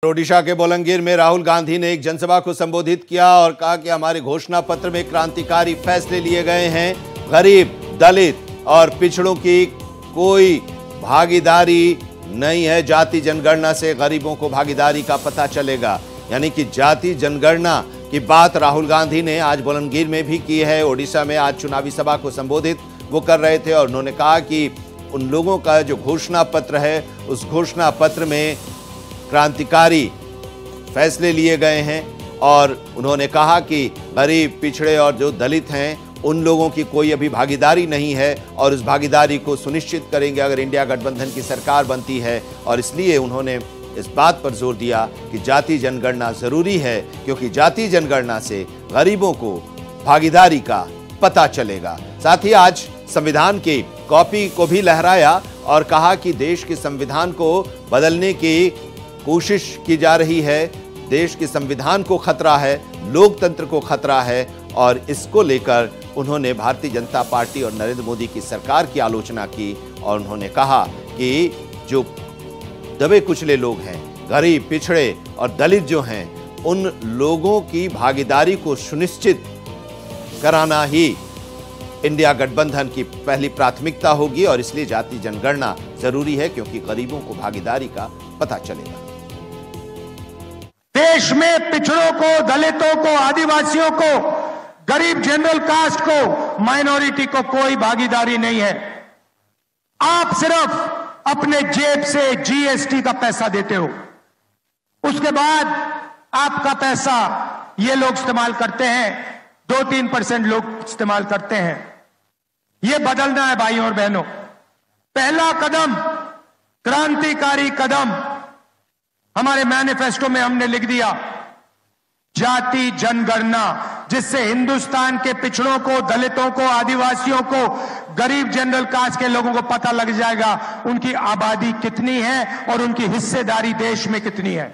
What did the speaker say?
ओडिशा के बोलांगीर में राहुल गांधी ने एक जनसभा को संबोधित किया और कहा कि हमारे घोषणा पत्र में क्रांतिकारी फैसले लिए गए हैं। गरीब, दलित और पिछड़ों की कोई भागीदारी नहीं है। जाति जनगणना से गरीबों को भागीदारी का पता चलेगा। यानी कि जाति जनगणना की बात राहुल गांधी ने आज बोलांगीर में भी की है। ओडिशा में आज चुनावी सभा को संबोधित वो कर रहे थे और उन्होंने कहा कि उन लोगों का जो घोषणा पत्र है उस घोषणा पत्र में क्रांतिकारी फैसले लिए गए हैं और उन्होंने कहा कि गरीब, पिछड़े और जो दलित हैं उन लोगों की कोई अभी भागीदारी नहीं है और उस भागीदारी को सुनिश्चित करेंगे अगर इंडिया गठबंधन की सरकार बनती है। और इसलिए उन्होंने इस बात पर जोर दिया कि जाति जनगणना जरूरी है, क्योंकि जाति जनगणना से गरीबों को भागीदारी का पता चलेगा। साथ ही आज संविधान की कॉपी को भी लहराया और कहा कि देश के संविधान को बदलने की कोशिश की जा रही है। देश के संविधान को खतरा है, लोकतंत्र को खतरा है और इसको लेकर उन्होंने भारतीय जनता पार्टी और नरेंद्र मोदी की सरकार की आलोचना की और उन्होंने कहा कि जो दबे कुचले लोग हैं, गरीब, पिछड़े और दलित जो हैं, उन लोगों की भागीदारी को सुनिश्चित कराना ही इंडिया गठबंधन की पहली प्राथमिकता होगी और इसलिए जाति जनगणना जरूरी है, क्योंकि गरीबों को भागीदारी का पता चलेगा। देश में पिछड़ों को, दलितों को, आदिवासियों को, गरीब जनरल कास्ट को, माइनॉरिटी को कोई भागीदारी नहीं है। आप सिर्फ अपने जेब से जीएसटी का पैसा देते हो, उसके बाद आपका पैसा ये लोग इस्तेमाल करते हैं, 2-3% लोग इस्तेमाल करते हैं। ये बदलना है भाइयों और बहनों। पहला कदम, क्रांतिकारी कदम हमारे मैनिफेस्टो में हमने लिख दिया, जाति जनगणना, जिससे हिंदुस्तान के पिछड़ों को, दलितों को, आदिवासियों को, गरीब जनरल कास्ट के लोगों को पता लग जाएगा उनकी आबादी कितनी है और उनकी हिस्सेदारी देश में कितनी है।